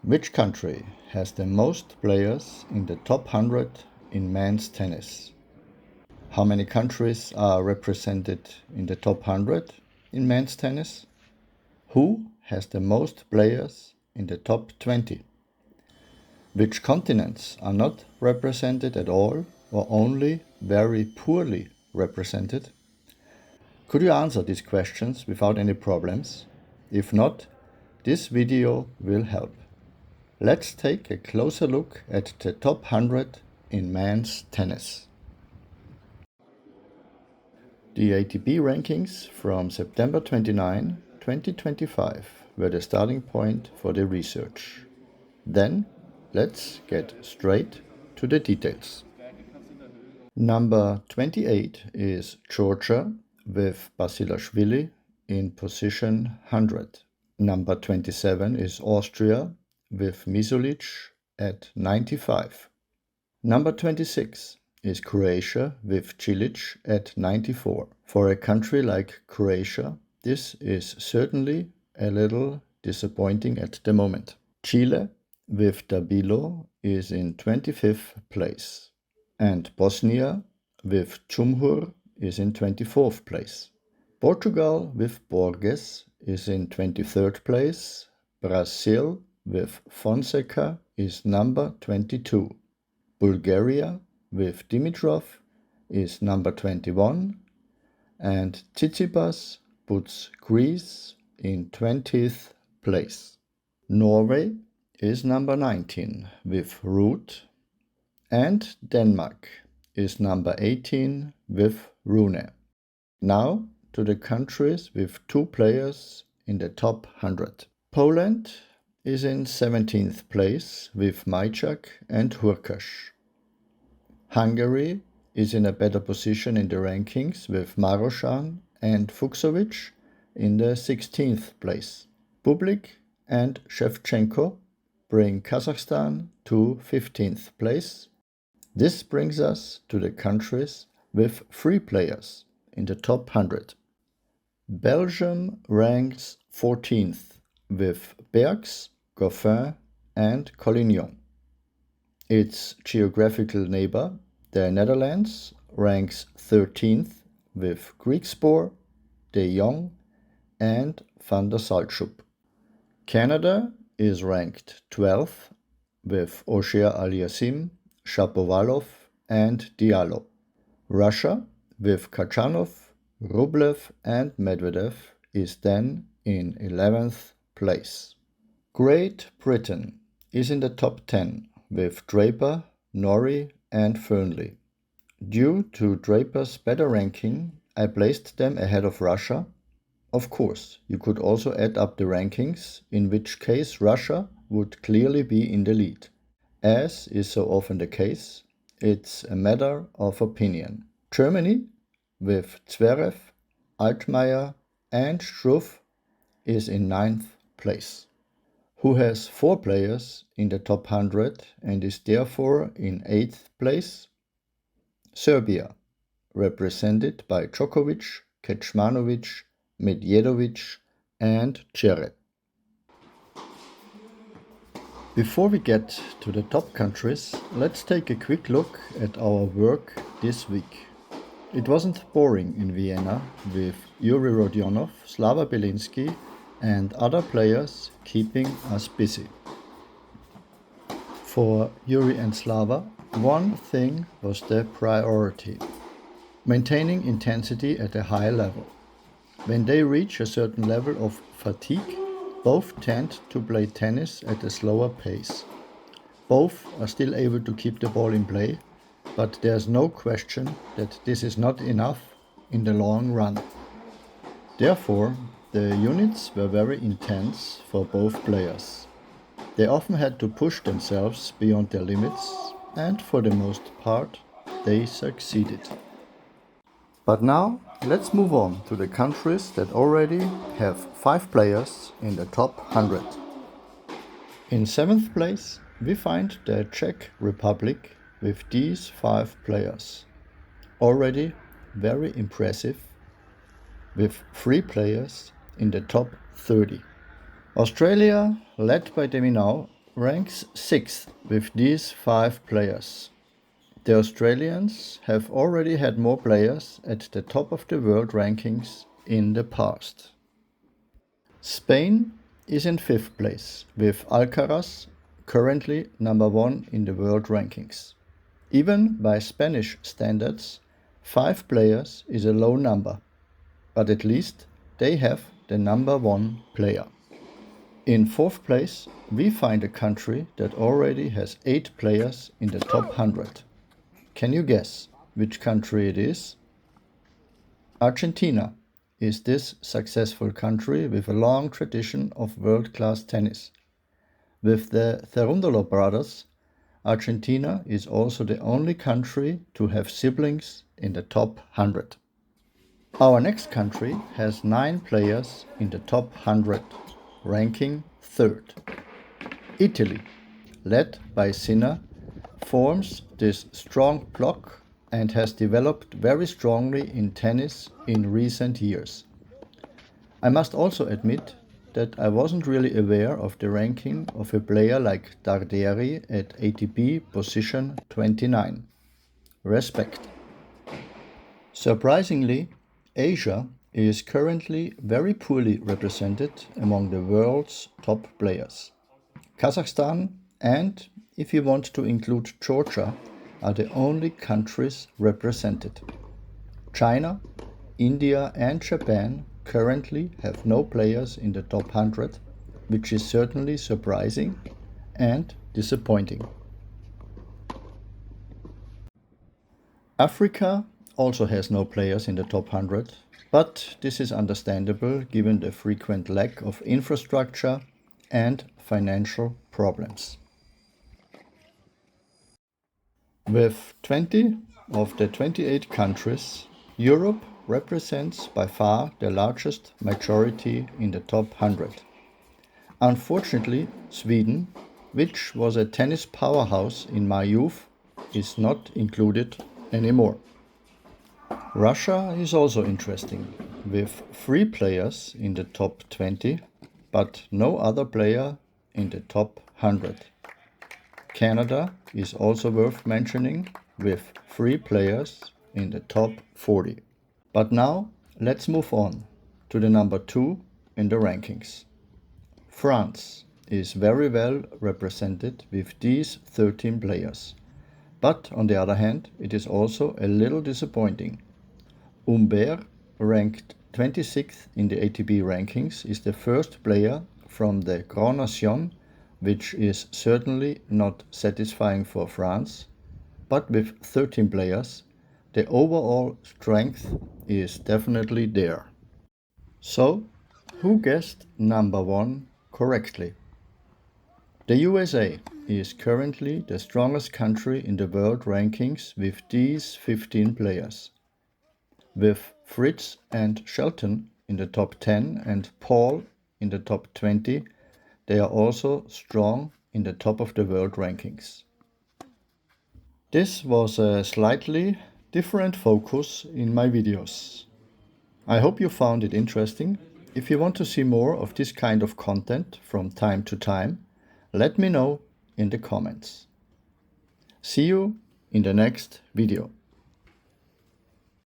Which country has the most players in the top 100 in men's tennis? How many countries are represented in the top 100 in men's tennis? Who has the most players in the top 20? Which continents are not represented at all or only very poorly represented? Could you answer these questions without any problems? If not, this video will help. Let's take a closer look at the top 100 in men's tennis. The ATP rankings from September 29, 2025 were the starting point for the research. Then, let's get straight to the details. Number 28 is Georgia with Basilashvili in position 100. Number 27 is Austria with Misulic at 95. Number 26 is Croatia with Cilic at 94. For a country like Croatia, this is certainly a little disappointing at the moment. Chile with Dabilo is in 25th place, and Bosnia with Cumhur is in 24th place. Portugal with Borges is in 23rd place. Brazil with Fonseca is number 22. Bulgaria with Dimitrov is number 21, and Tsitsipas puts Greece in 20th place. Norway is number 19 with Ruud, and Denmark is number 18 with Rune. Now to the countries with 2 players in the top 100. Poland is in 17th place with Majczak and Hurkacz. Hungary is in a better position in the rankings with Marozsan and Fucsovics in the 16th place. Bublik and Shevchenko bring Kazakhstan to 15th place. This brings us to the countries with 3 players in the top 100. Belgium ranks 14th with Bergs, Goffin and Collignon. Its geographical neighbor, the Netherlands, ranks 13th with Griekspoor, De Jong and Van der Zaltschoup. Canada is ranked 12th with Auger-Aliassime, Shapovalov and Diallo. Russia with Khachanov, Rublev and Medvedev is then in 11th place. Great Britain is in the top 10 with Draper, Norrie and Fearnley. Due to Draper's better ranking, I placed them ahead of Russia. Of course, you could also add up the rankings, in which case Russia would clearly be in the lead. As is so often the case, it's a matter of opinion. Germany, with Zverev, Altmaier and Struff, is in 9th place. Who has 4 players in the top 100 and is therefore in 8th place? Serbia, represented by Djokovic, Kecmanovic, Medjedovic and Zverev. Before we get to the top countries, let's take a quick look at our work this week. It wasn't boring in Vienna with Yuri Rodionov, Slava Belinsky and other players keeping us busy. For Yuri and Slava, one thing was their priority: maintaining intensity at a high level. When they reach a certain level of fatigue, both tend to play tennis at a slower pace. Both are still able to keep the ball in play, but there's no question that this is not enough in the long run. Therefore, the units were very intense for both players. They often had to push themselves beyond their limits, and for the most part, they succeeded. But now, let's move on to the countries that already have 5 players in the top 100. In 7th place, we find the Czech Republic with these 5 players. Already very impressive, with 3 players in the top 30. Australia, led by De Minaur, ranks 6th with these 5 players. The Australians have already had more players at the top of the world rankings in the past. Spain is in 5th place with Alcaraz, currently number 1 in the world rankings. Even by Spanish standards, 5 players is a low number, but at least they have the number 1 player. In 4th place, we find a country that already has 8 players in the top 100. Can you guess which country it is? Argentina is this successful country with a long tradition of world-class tennis. With the Cerúndolo brothers, Argentina is also the only country to have siblings in the top 100. Our next country has 9 players in the top 100, ranking 3rd. Italy, led by Sinner, forms this strong bloc and has developed very strongly in tennis in recent years. I must also admit that I wasn't really aware of the ranking of a player like Darderi at ATP position 29. Respect. Surprisingly, Asia is currently very poorly represented among the world's top players. Kazakhstan and, if you want to include Georgia, are the only countries represented. China, India and Japan currently have no players in the top 100, which is certainly surprising and disappointing. Africa also has no players in the top 100, but this is understandable given the frequent lack of infrastructure and financial problems. With 20 of the 28 countries, Europe represents by far the largest majority in the top 100. Unfortunately, Sweden, which was a tennis powerhouse in my youth, is not included anymore. Russia is also interesting, with 3 players in the top 20, but no other player in the top 100. Canada is also worth mentioning, with 3 players in the top 40. But now let's move on to the number 2 in the rankings. France is very well represented with these 13 players. But on the other hand, it is also a little disappointing. Humbert, ranked 26th in the ATP rankings, is the first player from the Grand Nation, which is certainly not satisfying for France, but with 13 players, the overall strength is definitely there. So, who guessed number 1 correctly? The USA is currently the strongest country in the world rankings with these 15 players. With Fritz and Shelton in the top 10 and Paul in the top 20, they are also strong in the top of the world rankings. This was a slightly different focus in my videos. I hope you found it interesting. If you want to see more of this kind of content from time to time, let me know in the comments. See you in the next video.